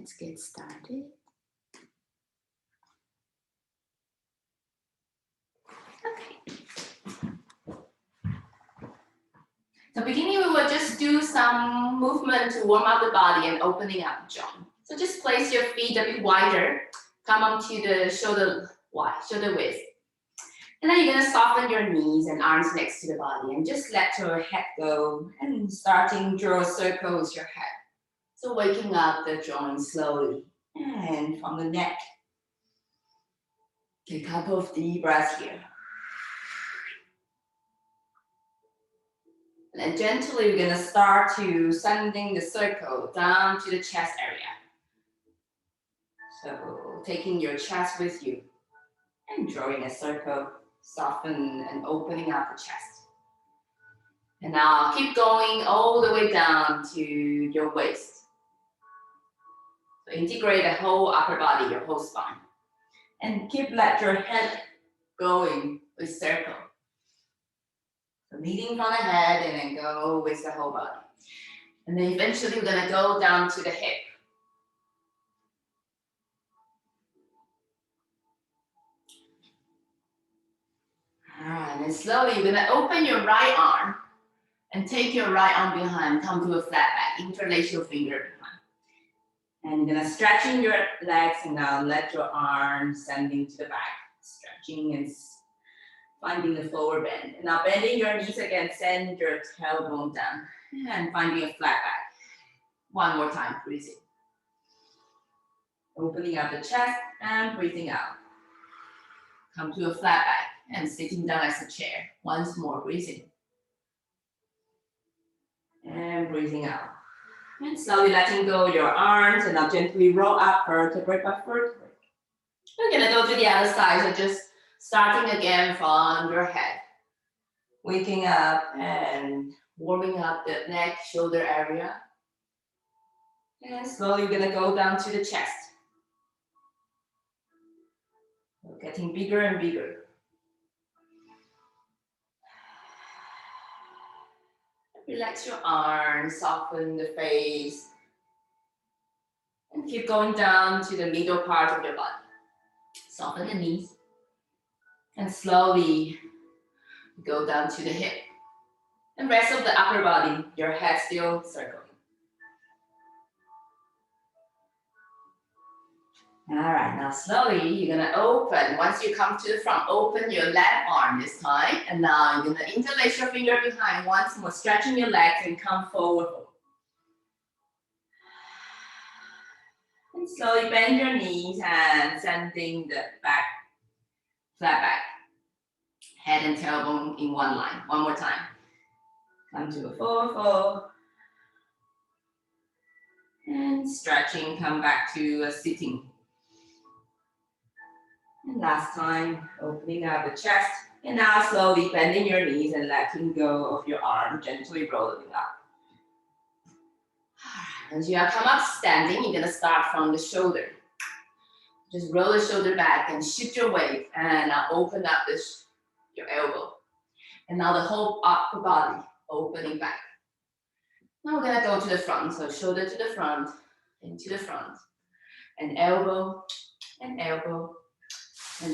Let's get started. Okay. So beginning, we will just do some movement to warm up the body and opening up the joint. So just place your feet a bit wider, come up to the shoulder width. And then you're gonna soften your knees and arms next to the body and just let your head go and starting draw a circle with your head. So waking up the joint slowly and from the neck. Take a couple of deep breaths here. And then gently we're gonna start to sending the circle down to the chest area. So taking your chest with you and drawing a circle, soften and opening up the chest. And now keep going all the way down to your waist. So integrate the whole upper body, your whole spine. And let your head going with circle. So leading from the head and then go with the whole body. And then eventually we're gonna go down to the hip. All right, and then slowly you're gonna open your right arm and take your right arm behind, come to a flat back, interlace your finger behind. And you're gonna stretching your legs and now let your arms sending to the back, stretching and finding the forward bend. And now bending your knees again, send your tailbone down and finding a flat back. One more time, breathing. Opening up the chest and breathing out. Come to a flat back and sitting down as a chair. Once more, breathing. And breathing out. And slowly letting go your arms and now gently roll up vertebrae by vertebrae. We're gonna go to the other side, so just starting again from your head. Waking up and warming up the neck, shoulder area. And slowly we're gonna go down to the chest. We're getting bigger and bigger. Relax your arms, soften the face. And keep going down to the middle part of your body. Soften the knees. And slowly go down to the hip. And rest of the upper body, your head still circling. All right, now slowly you're gonna open. Once you come to the front, open your left arm this time. And now you're gonna interlace your finger behind once more, stretching your legs and come forward. And slowly bend your knees and sending the back, flat back. Head and tailbone in one line. One more time. Come to a forward fold. And stretching, come back to a sitting. And last time, opening up the chest. And now slowly bending your knees and letting go of your arm, gently rolling up. As you come up standing, you're gonna start from the shoulder. Just roll the shoulder back and shift your weight and now open up your elbow. And now the whole upper body opening back. Now we're gonna go to the front. So shoulder to the front, into the front. And elbow, and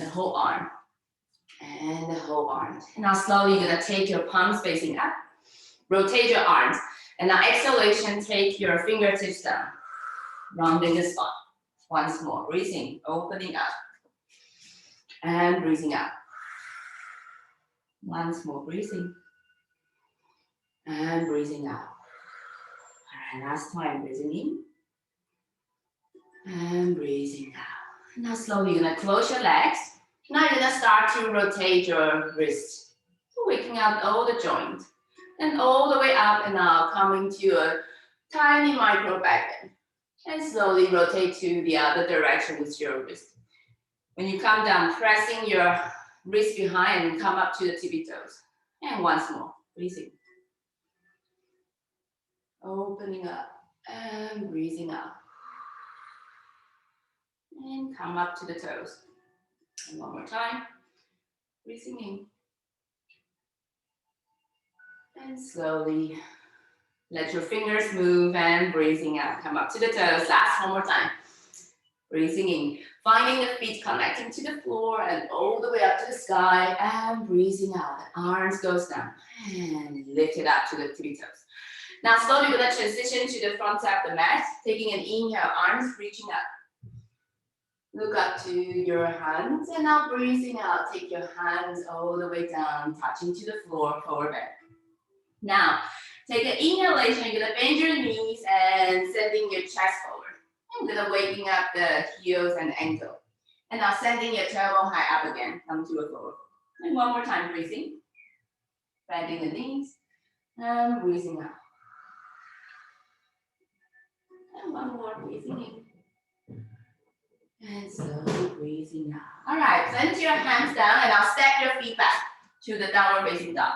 the whole arm. And the whole arm. And now slowly you're gonna take your palms facing up. Rotate your arms. And now exhalation, take your fingertips down. Rounding the spine. Once more, breathing, opening up. And breathing out. Once more, breathing. And breathing out. All right, last time, breathing in. And breathing out. Now slowly you're gonna close your legs. Now you're gonna start to rotate your wrists. So waking up all the joints. And all the way up and now coming to a tiny micro back bend. And slowly rotate to the other direction with your wrist. When you come down, pressing your wrist behind and come up to the tippy toes. And once more, breathing. Opening up and breathing out. And come up to the toes. And one more time, breathing in. And slowly let your fingers move and breathing out. Come up to the toes. Last one more time. Breathing in, finding the feet connecting to the floor and all the way up to the sky, and breathing out. The arms goes down and lift it up to the tippy toes. Now slowly we're gonna transition to the front side of the mat, taking an inhale, arms reaching up. Look up to your hands and now breathing out. Take your hands all the way down, touching to the floor, forward bend. Now, take an inhalation, you're gonna bend your knees and sending your chest forward. I'm gonna waking up the heels and ankle. And now sending your tailbone high up again, come to a forward. And one more time, breathing. Bending the knees and breathing out. And one more, breathing in. And slowly breathing out. All right, send your hands down and now step your feet back to the downward facing dog.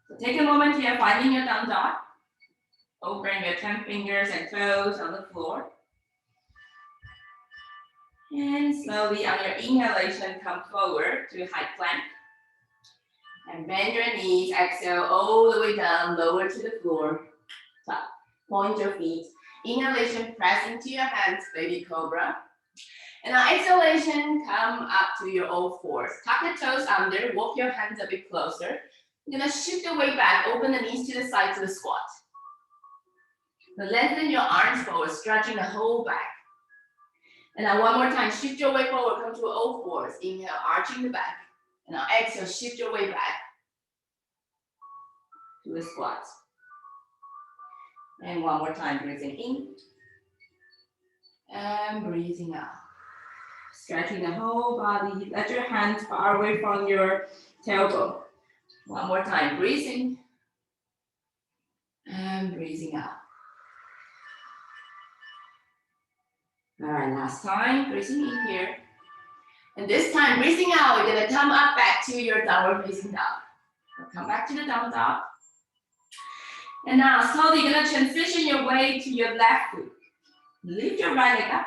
So take a moment here, finding your down dog. Open your 10 fingers and toes on the floor. And slowly on your inhalation, come forward to high plank. And bend your knees, exhale all the way down, lower to the floor. Top. Point your feet. Inhalation, press into your hands, baby cobra. And now exhalation, come up to your all fours. Tuck the toes under, walk your hands a bit closer. You're gonna shift the weight back, open the knees to the side to the squat. Now lengthen your arms forward, stretching the whole back. And now one more time, shift your weight forward, come to all fours. Inhale, arching the back. And now exhale, shift your weight back to the squat. And one more time, breathing in. And breathing out. Stretching the whole body. Let your hands far away from your tailbone. One more time, breathing. And breathing out. All right, last time, breathing in here. And this time, breathing out, you're gonna come up back to your downward facing dog. So come back to the down dog. And now slowly you're gonna transition your way to your left foot. Lift your right leg up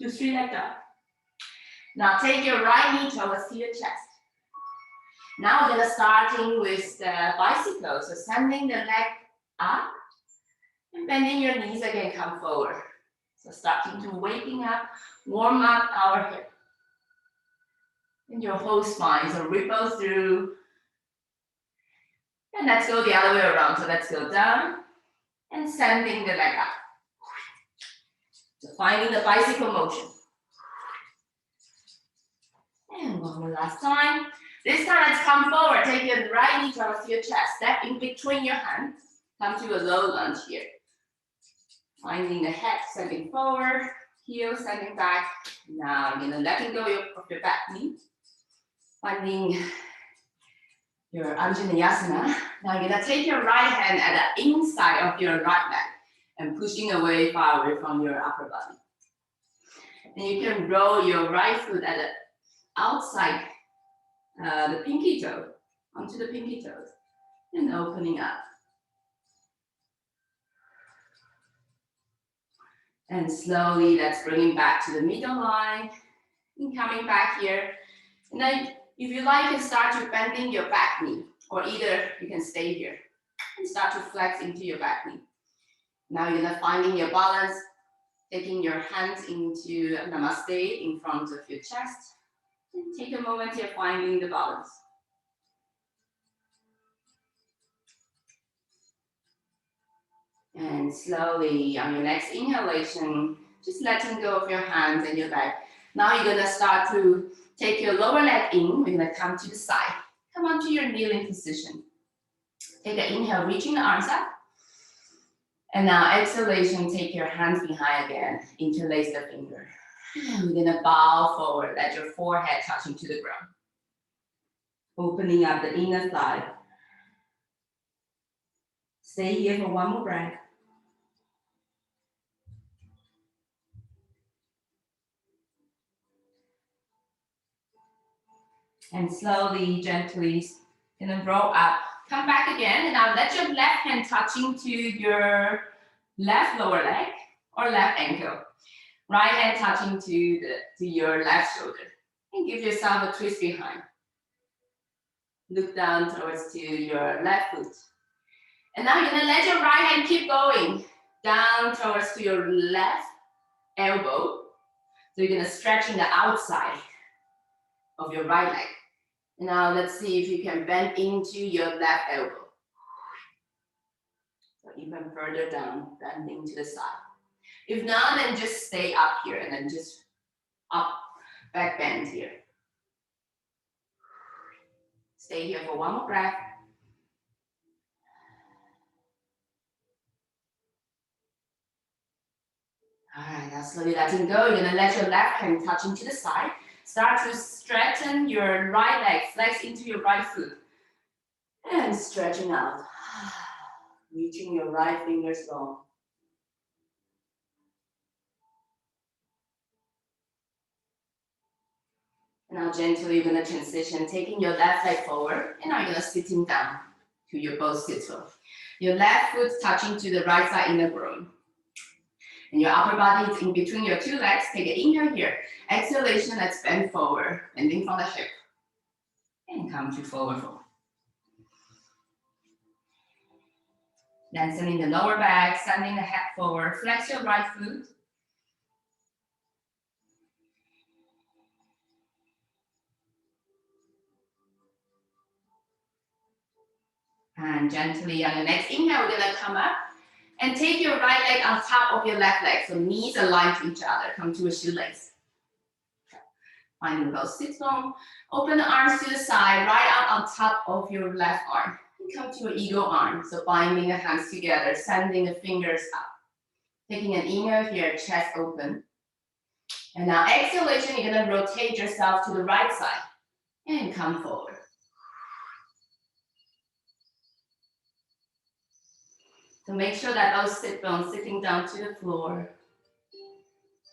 to straight leg dog. Now take your right knee towards to your chest. Now we're gonna starting with the bicycle. So sending the leg up and bending your knees again, come forward. So starting to waking up, warm up our hip. And your whole spine, so ripple through. And let's go the other way around. So let's go down and sending the leg up. So finding the bicycle motion. And one more last time. This time let's come forward. Take your right knee towards your chest. Step in between your hands. Come to a low lunge here. Finding the head sending forward, heel sending back. Now you're gonna letting go of your back knee. Finding your Anjaneyasana. Now you're gonna take your right hand at the inside of your right leg and pushing away, far away from your upper body. And you can roll your right foot at the outside the pinky toe, onto the pinky toes, and opening up. And slowly, let's bring it back to the middle line, and coming back here. And then, if you like, you can start to bending your back knee, or either you can stay here and start to flex into your back knee. Now you're gonna finding your balance, taking your hands into Namaste in front of your chest. And take a moment here, finding the balance. And slowly, on your next inhalation, just letting go of your hands and your back. Now you're gonna start to take your lower leg in. We're gonna come to the side. Come onto your kneeling position. Take an inhale, reaching the arms up. And now exhalation, take your hands behind again. Interlace the finger. And we're gonna bow forward, let your forehead touching to the ground. Opening up the inner thigh. Stay here for one more breath. And slowly, gently, gonna roll up. Come back again, and now let your left hand touching to your left lower leg or left ankle. Right hand touching to your left shoulder. And give yourself a twist behind. Look down towards to your left foot. And now you're gonna let your right hand keep going down towards to your left elbow. So you're gonna stretching the outside of your right leg. Now let's see if you can bend into your left elbow. So even further down, bending to the side. If not, then just stay up here and then just up, back bend here. Stay here for one more breath. All right, now slowly letting go. You're gonna let your left hand touch into the side. Start to straighten your right leg, flex into your right foot. And stretching out. Reaching your right fingers long. Now gently you're gonna transition, taking your left leg forward, and now you're gonna sitting down to your both sit bone. Your left foot touching to the right side inner groin. And your upper body is in between your two legs. Take an inhale here. Exhalation, let's bend forward, bending from the hip. And come to forward fold. Lengthening the lower back, sending the head forward. Flex your right foot. And gently on the next inhale, we're gonna come up and take your right leg on top of your left leg. So knees align to each other. Come to a shoelace. Finding those sit bone. Open the arms to the side, right arm on top of your left arm. And come to an eagle arm. So binding the hands together, sending the fingers up. Taking an inhale here, chest open. And now exhalation, you're gonna rotate yourself to the right side and come forward. So make sure that those sit bones sitting down to the floor.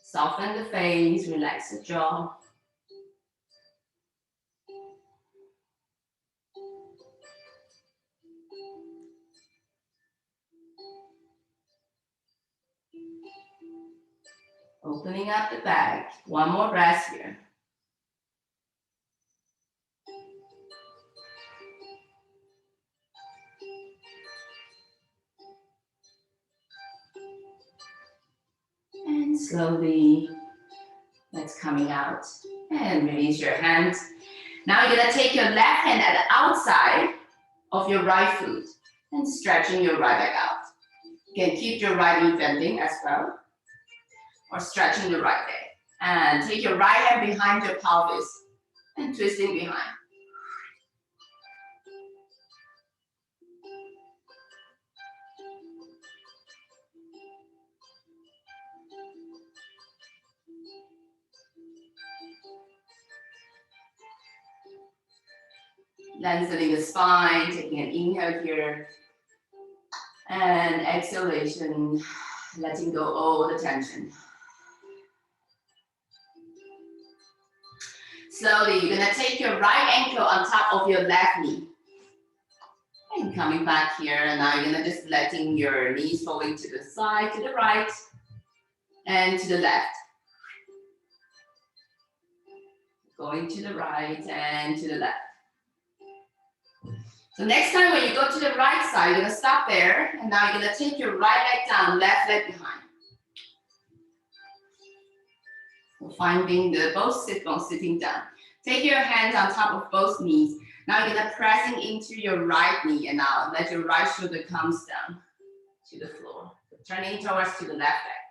Soften the face, relax the jaw. Opening up the back. One more breath here. And slowly, let's coming out. And release your hands. Now you're gonna take your left hand at the outside of your right foot and stretching your right leg out. You can keep your right knee bending as well, or stretching the right leg. And take your right hand behind your pelvis and twisting behind. Lengthening the spine, taking an inhale here. And exhalation, letting go all the tension. Slowly, you're gonna take your right ankle on top of your left knee. And coming back here, and now you're gonna just letting your knees falling to the side, to the right, and to the left. Going to the right and to the left. So next time when you go to the right side, you're gonna stop there, and now you're gonna take your right leg down, left leg behind. So finding the both sit bones sitting down. Take your hands on top of both knees. Now you're gonna pressing into your right knee, and now let your right shoulder comes down to the floor. So turning towards to the left leg.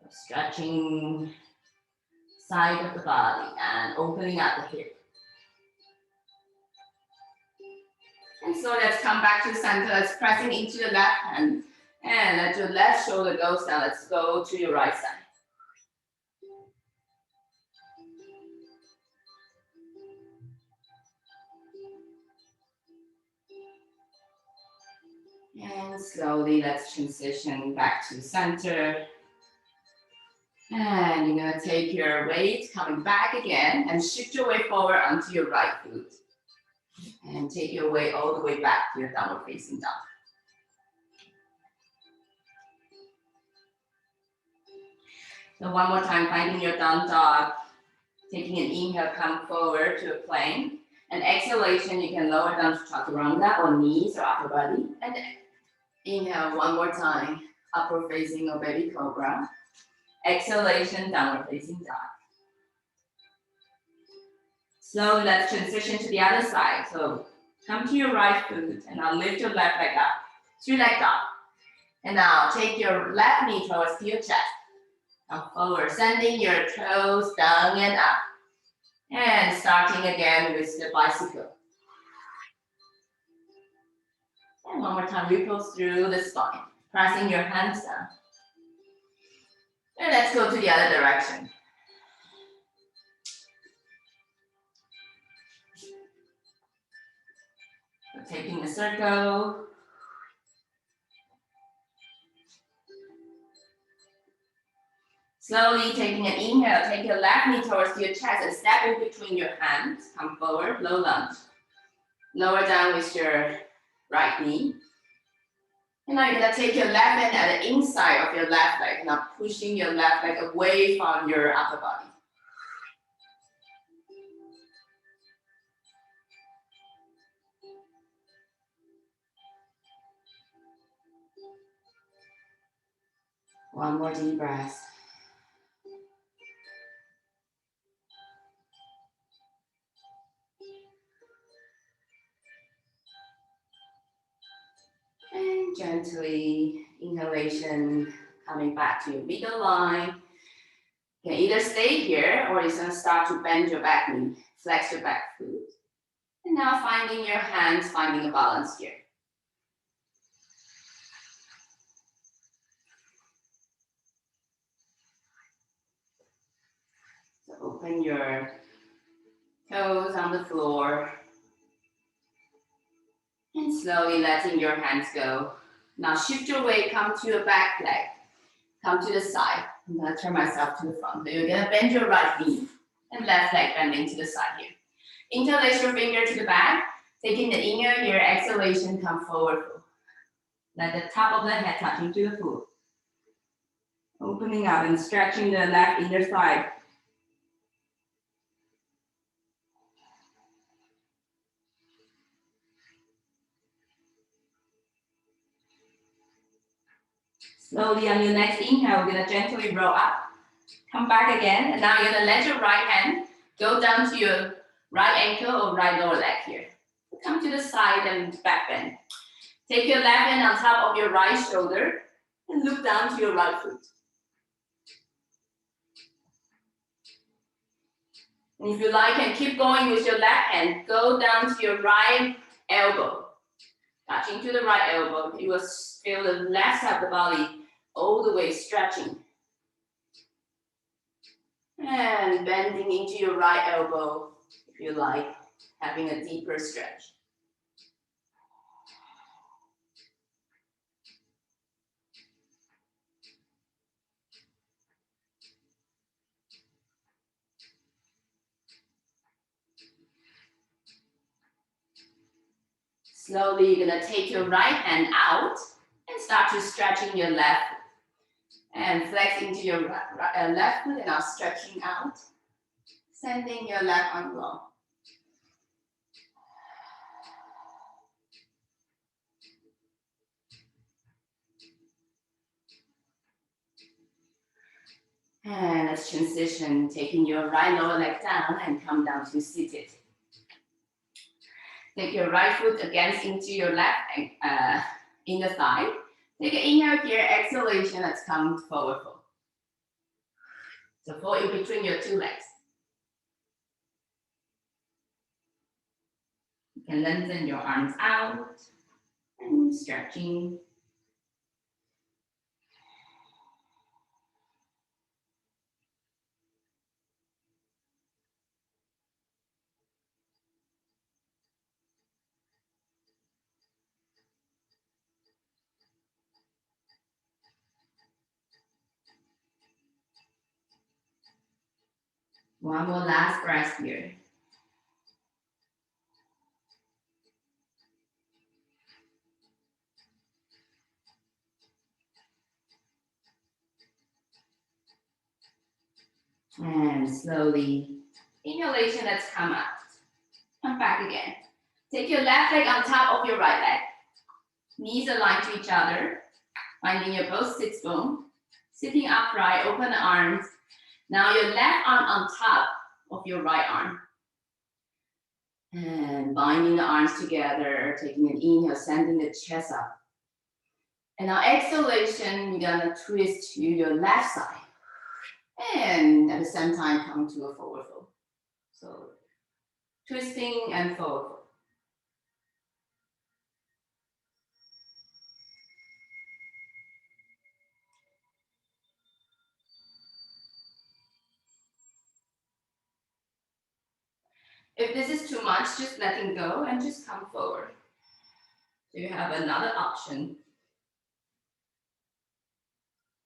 So stretching side of the body and opening up the hip. And so let's come back to the center. Let's pressing into the left hand. And let your left shoulder goes down. Let's go to your right side. And slowly let's transition back to center. And you're gonna take your weight coming back again and shift your weight forward onto your right foot. And take your weight all the way back to your downward facing dog. So one more time, finding your down dog. Taking an inhale, come forward to a plank. And exhalation, you can lower down to chaturanga or knees or upper body. And inhale one more time. upward facing or baby cobra. Exhalation, downward facing dog. Slowly, let's transition to the other side. So come to your right foot and now lift your left leg up. 3-leg dog. And now take your left knee towards your chest. Come forward, sending your toes down and up. And starting again with the bicycle. And one more time, ripples through the spine, pressing your hands down. And let's go to the other direction. So taking a circle. Slowly taking an inhale, take your left knee towards your chest and step in between your hands. Come forward, low lunge. Lower down with your right knee. And now you're gonna take your left hand at the inside of your left leg, now pushing your left leg away from your upper body. One more deep breath. And gently, inhalation, coming back to your middle line. You can either stay here or you're gonna start to bend your back knee, flex your back foot. And now finding your hands, finding a balance here. So open your toes on the floor. And slowly letting your hands go. Now shift your weight, come to your back leg. Come to the side. I'm gonna turn myself to the front. So you're gonna bend your right knee and left leg bending to the side here. Interlace your finger to the back. Taking the inhale here, exhalation, come forward. Let the top of the head touch into the floor. Opening up and stretching the left inner thigh. Slowly on your next inhale, we're gonna gently roll up. Come back again, and now you're gonna let your right hand go down to your right ankle or right lower leg here. Come to the side and back bend. Take your left hand on top of your right shoulder and look down to your right foot. And if you like, and keep going with your left hand, go down to your right elbow. Touching to the right elbow, you will feel the left side of the body all the way stretching. And bending into your right elbow, if you like, having a deeper stretch. Slowly, you're gonna take your right hand out and start to stretching your left and flex into your left foot and now stretching out, sending your left arm low. And let's transition, taking your right lower leg down and come down to seated. Take your right foot against into your left inner thigh. Take an inhale here, exhalation, let's come forward fold. So fold in between your two legs. You can lengthen your arms out and stretching. One more last breath here. And slowly, inhalation, let's come out. Come back again. Take your left leg on top of your right leg. Knees aligned to each other. Finding your both sits bone. Sitting upright, open the arms. Now your left arm on top of your right arm. And binding the arms together, taking an inhale, sending the chest up. And now exhalation, you're gonna twist to your left side. And at the same time, come to a forward fold. So twisting and forward fold. If this is too much, just letting go and just come forward. So you have another option.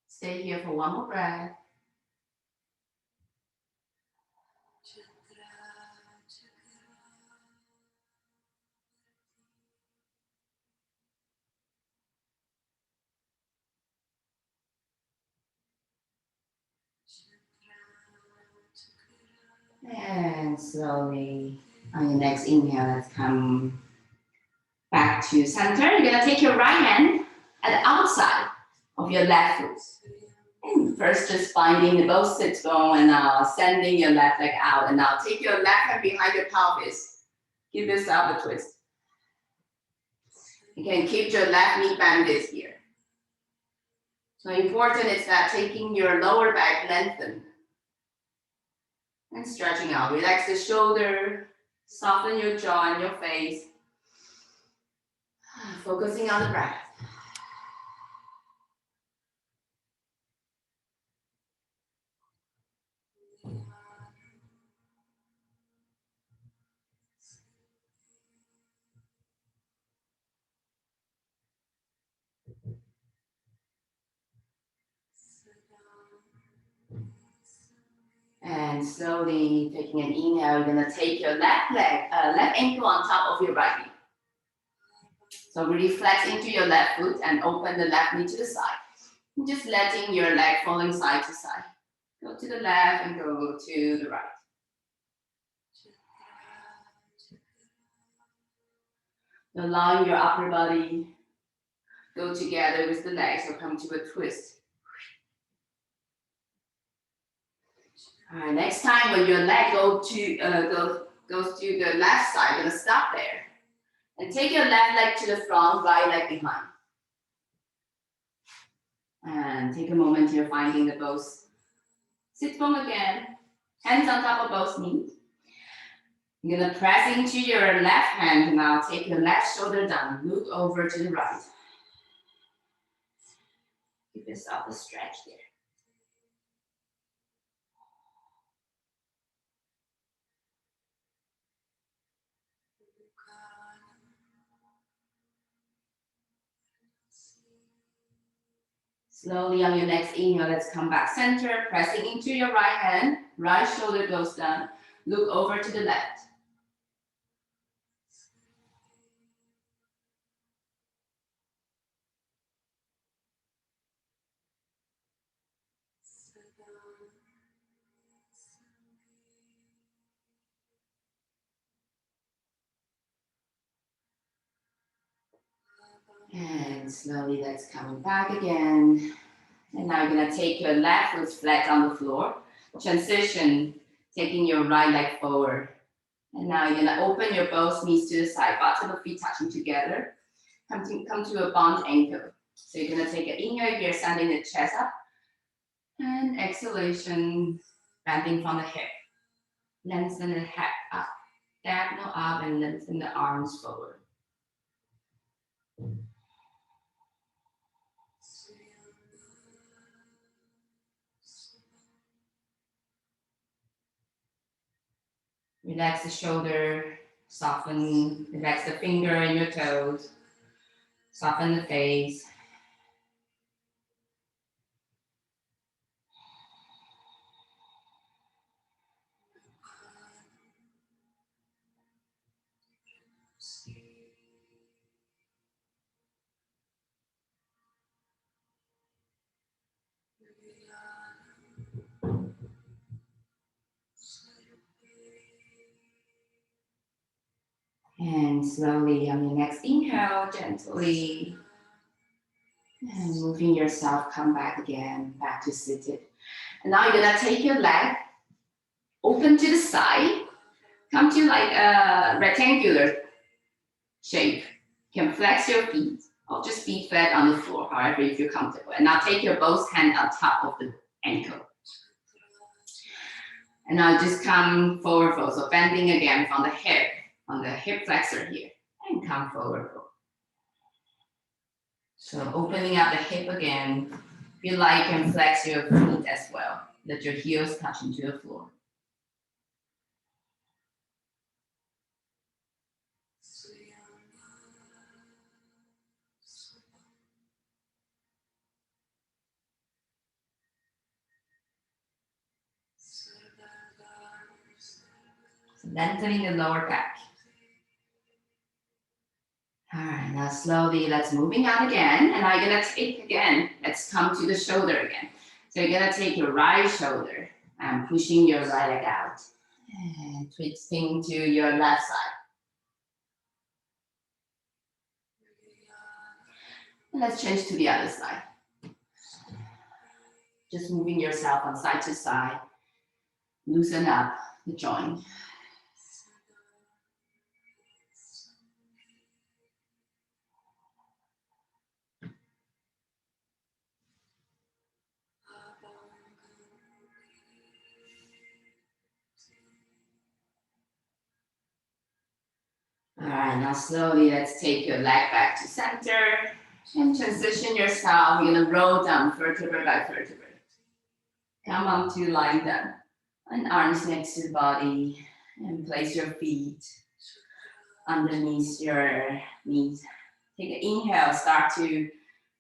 Stay here for one more breath. And slowly on your next inhale, let's come back to center. You're gonna take your right hand at the outside of your left foot. And first just finding the both sits bone and now sending your left leg out. And now take your left hand behind your pelvis. Give yourself a twist. You can keep your left knee bended here. So important is that taking your lower back lengthen. And stretching out. Relax the shoulder. Soften your jaw and your face. Focusing on the breath. And slowly taking an inhale, you're gonna take your left ankle on top of your right knee. So really flex into your left foot and open the left knee to the side. And just letting your leg falling side to side. Go to the left and go to the right. Allowing your upper body go together with the legs or come to a twist. All right, next time when your leg goes to the left side, you're gonna stop there. And take your left leg to the front, right leg behind. And take a moment here finding the both sit bone again. Hands on top of both knees. You're gonna press into your left hand now. Take your left shoulder down. Look over to the right. Give yourself a stretch there. Slowly on your next inhale, let's come back center, pressing into your right hand. Right shoulder goes down. Look over to the left. And slowly let's come back again. And now you're gonna take your left foot flat on the floor. Transition, taking your right leg forward. And now you're gonna open your both knees to the side, bottom of feet touching together. Come to a bond ankle. So you're gonna take an inhale here, sending the chest up. And exhalation, bending from the hip. Lengthen the head up, diagonal up, and lengthen the arms forward. Relax the shoulder, soften, relax the finger and your toes, soften the face. And slowly on your next inhale, gently And moving yourself, come back again, back to seated. And now you're gonna take your leg, open to the side, come to like a rectangular shape. You can flex your feet or just feet flat on the floor, however you feel comfortable. And now take your both hands on top of the ankle. And now just come forward fold. So bending again from the hip, on the hip flexor here. And come forward fold. So opening up the hip again. Feel like you can flex your feet as well. Let your heels touch into the floor. So lengthening the lower back. All right, now slowly let's moving out again. And now you're gonna take again, let's come to the shoulder again. So you're gonna take your right shoulder and pushing your right leg out. And twisting to your left side. And let's change to the other side. Just moving yourself from side to side. Loosen up the joint. All right, now slowly let's take your leg back to center and transition yourself. You're gonna roll down vertebra by vertebra. Come on to lying down. And arms next to the body. And place your feet underneath your knees. Take an inhale, start to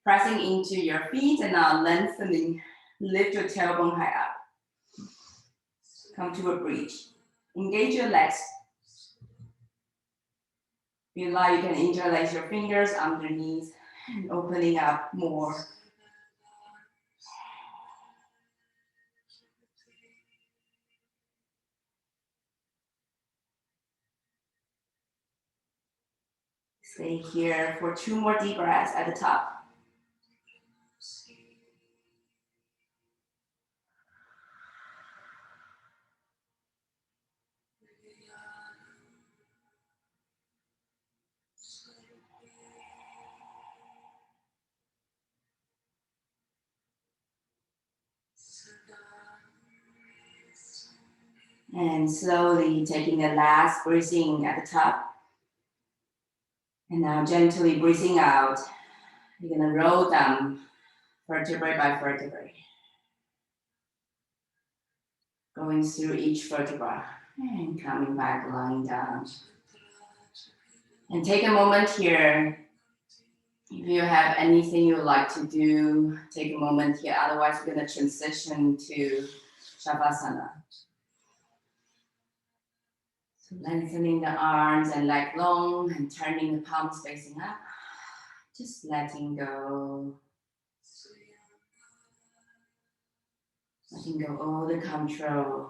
pressing into your feet and now lengthening. Lift your tailbone high up. Come to a bridge. Engage your legs. Feel like you can interlace your fingers underneath and opening up more. Stay here for 2 more deep breaths at the top. And slowly taking the last breathing at the top. And now gently breathing out. You're gonna roll down vertebrae by vertebrae. Going through each vertebra and coming back, lying down. And take a moment here. If you have anything you would like to do, take a moment here. Otherwise, we're gonna transition to Shavasana. So lengthening the arms and leg long and turning the palms facing up. Just letting go. Letting go all the control.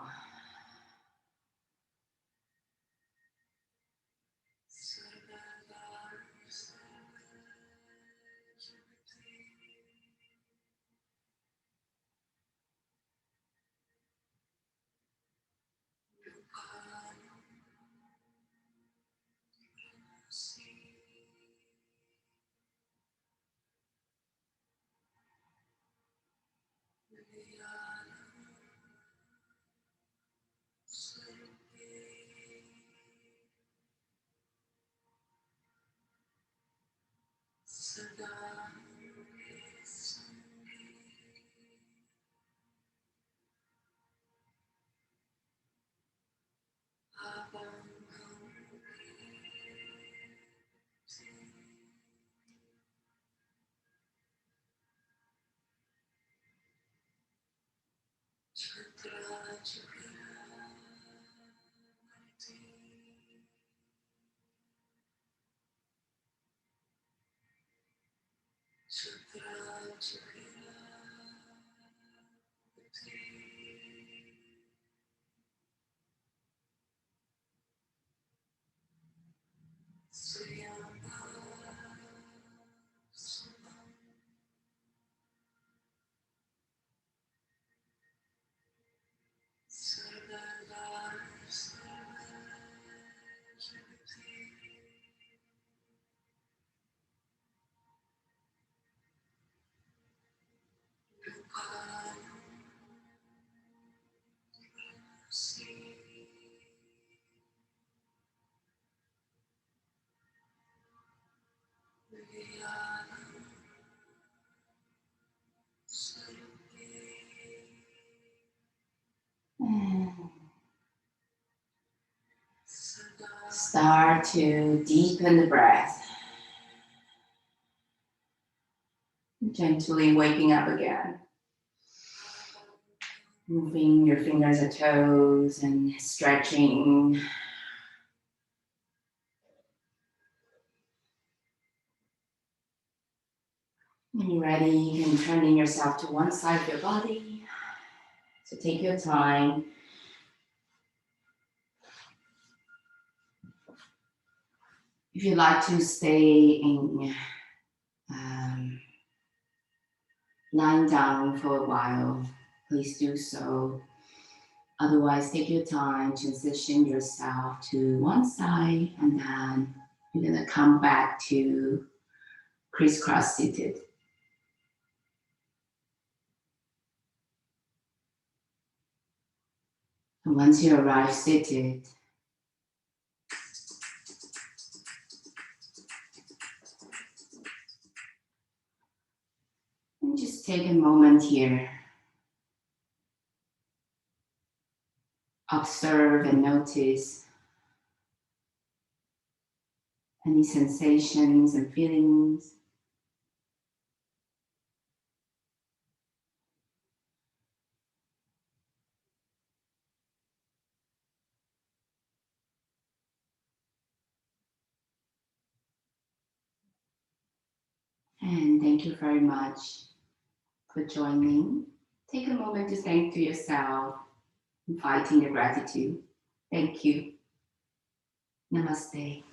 And start to deepen the breath. Gently waking up again. Moving your fingers and toes and stretching. When you're ready, you can turn yourself to one side of your body. So take your time. If you'd like to stay in lying down for a while, please do so. Otherwise, take your time, transition yourself to one side, and then you're gonna come back to crisscross seated. And once you arrive seated, and just take a moment here. Observe and notice any sensations and feelings. And thank you very much for joining. Take a moment to thank to yourself, inviting the gratitude. Thank you. Namaste.